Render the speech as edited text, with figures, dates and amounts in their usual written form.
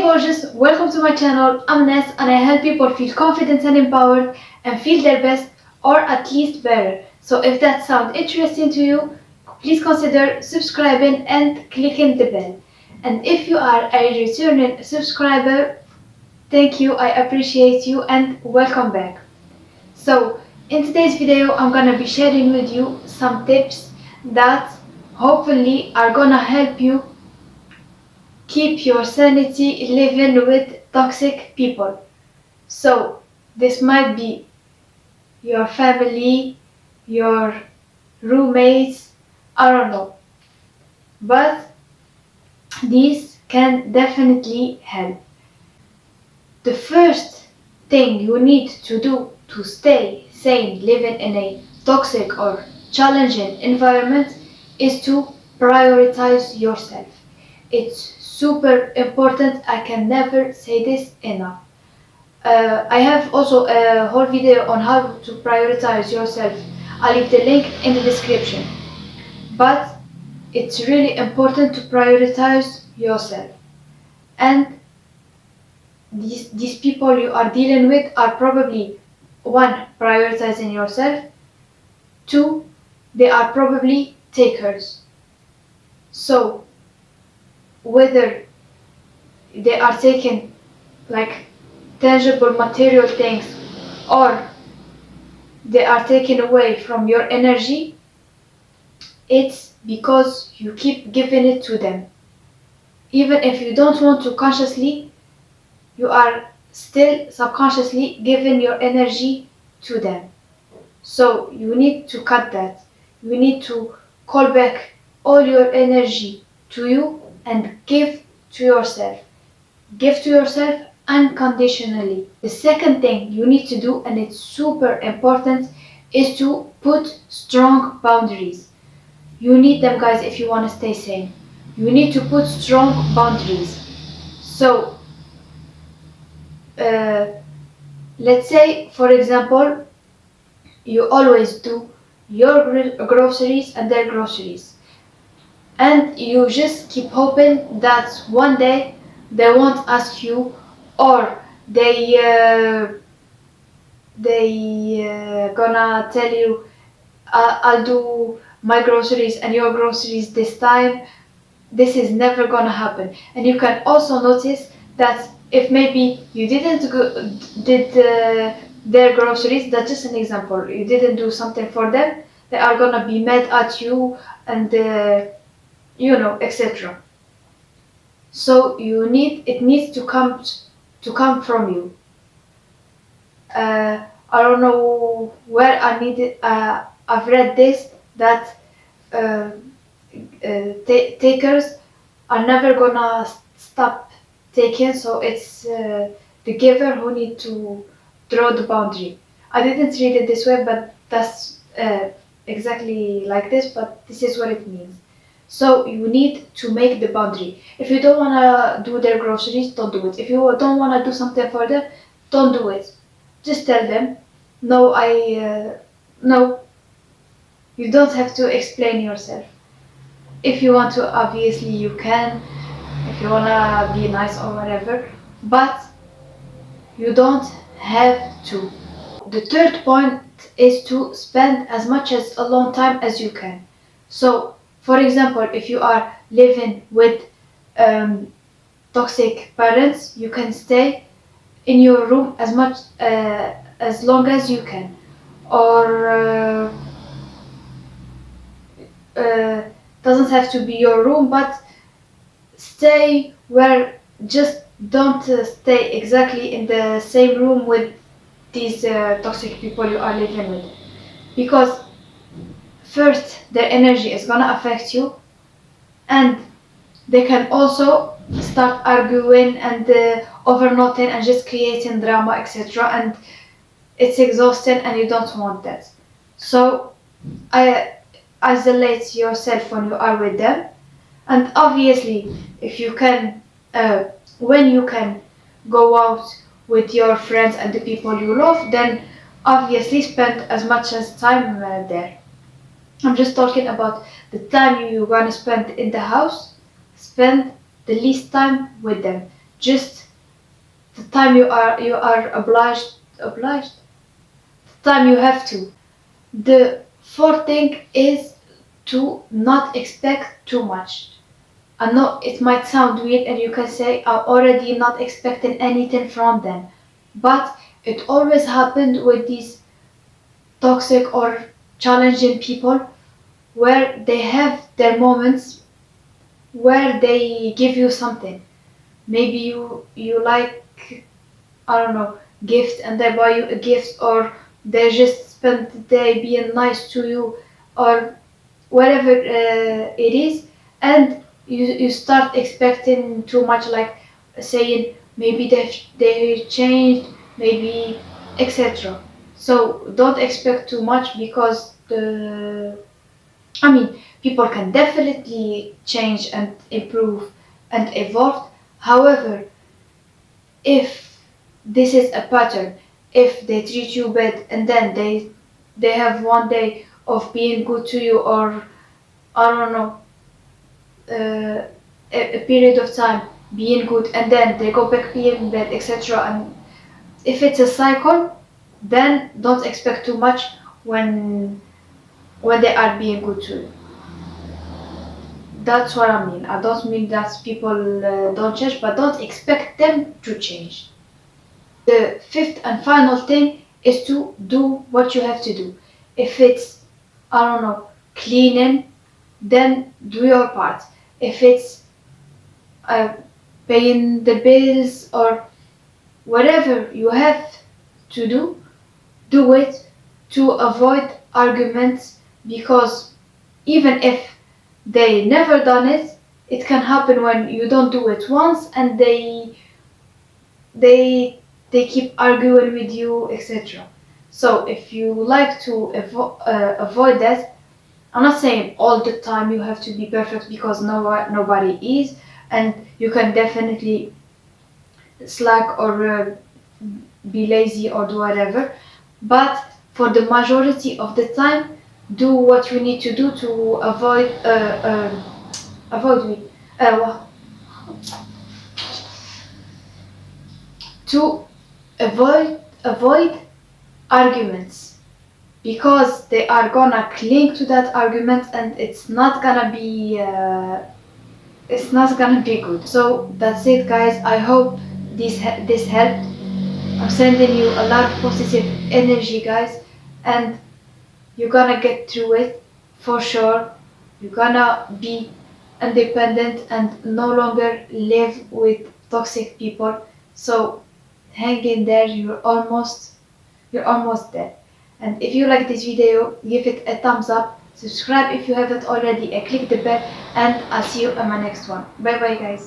gorgeous, welcome to my channel. I'm Ness and I help people feel confident and empowered and feel their best or at least better. So if that sounds interesting to you, please consider subscribing and clicking the bell. And if you are a returning subscriber, thank you, I appreciate you and welcome back. So in today's video, I'm gonna be sharing with you some tips that hopefully are gonna help you keep your sanity living with toxic people. So this might be your family, your roommates, I don't know. But these can definitely help. The first thing you need to do to stay sane living in a toxic or challenging environment is to prioritize yourself. It's super important. I can never say this enough. I have also a whole video on how to prioritize yourself. I'll leave the link in the description. But it's really important to prioritize yourself. And these people you are dealing with are probably, one, prioritizing yourself. Two, they are probably takers. So whether they are taking like tangible material things or they are taken away from your energy, it's because you keep giving it to them. Even if you don't want to consciously, you are still subconsciously giving your energy to them. So you need to cut that. You need to call back all your energy to you and give to yourself. Give to yourself unconditionally. The second thing you need to do, and it's super important, is to put strong boundaries. You need them, guys, if you want to stay sane. You need to put strong boundaries. So, let's say, for example, you always do your groceries and their groceries. And you just keep hoping that one day they won't ask you, or they gonna tell you, I'll do my groceries and your groceries this time. This is never gonna happen. And you can also notice that if maybe you didn't did their groceries, that's just an example, you didn't do something for them, they are gonna be mad at you and etc. So it needs to come from you. I don't know where I've read this, that takers are never gonna stop taking, so it's the giver who need to draw the boundary. I didn't read it this way, but that's exactly like this, but this is what it means. So you need to make the boundary. If you don't want to do their groceries, don't do it. If you don't want to do something for them, don't do it. Just tell them, no, no. You don't have to explain yourself. If you want to, obviously you can, if you want to be nice or whatever, but you don't have to. The third point is to spend as much as alone time as you can. So, for example, if you are living with toxic parents, you can stay in your room as long as you can, or doesn't have to be your room, but stay where, just don't stay exactly in the same room with these toxic people you are living with, because first their energy is gonna affect you, and they can also start arguing and overnoting and just creating drama, etc. And it's exhausting and you don't want that. So isolate yourself when you are with them. And obviously, if you can, when you can go out with your friends and the people you love, then obviously spend as much as time there. I'm just talking about the time you're gonna spend in the house. Spend the least time with them. just the time you are obliged the time you have to. The fourth thing is to not expect too much. I know it might sound weird and you can say I'm already not expecting anything from them, but it always happened with these toxic or challenging people where they have their moments where they give you something. Maybe you like, I don't know, gift, and they buy you a gift, or they just spend the day being nice to you, or whatever it is, and you start expecting too much, like saying maybe they changed, maybe, etc. So don't expect too much, because people can definitely change and improve and evolve. However, if this is a pattern, if they treat you bad and then they have one day of being good to you, or I don't know, a period of time being good and then they go back being bad, etc. And if it's a cycle, then don't expect too much when they are being good to you. That's what I mean. I don't mean that people don't change, but don't expect them to change. The fifth and final thing is to do what you have to do. If it's, I don't know, cleaning, then do your part. If it's uh, paying the bills or whatever you have to do it, to avoid arguments, because even if they never done it, it can happen when you don't do it once and they they keep arguing with you, etc. So if you like to avoid that, I'm not saying all the time you have to be perfect, because nobody is, and you can definitely slack or be lazy or do whatever. But for the majority of the time, do what you need to do to avoid me, uh, to avoid arguments, because they are gonna cling to that argument and it's not gonna be good. So that's it, guys. I hope this helped. I'm sending you a lot of positive energy, guys, and you're gonna get through it for sure. You're gonna be independent and no longer live with toxic people. So hang in there. You're almost there. And if you like this video, give it a thumbs up, subscribe if you haven't already, and click the bell, and I'll see you in my next one. Bye bye, guys.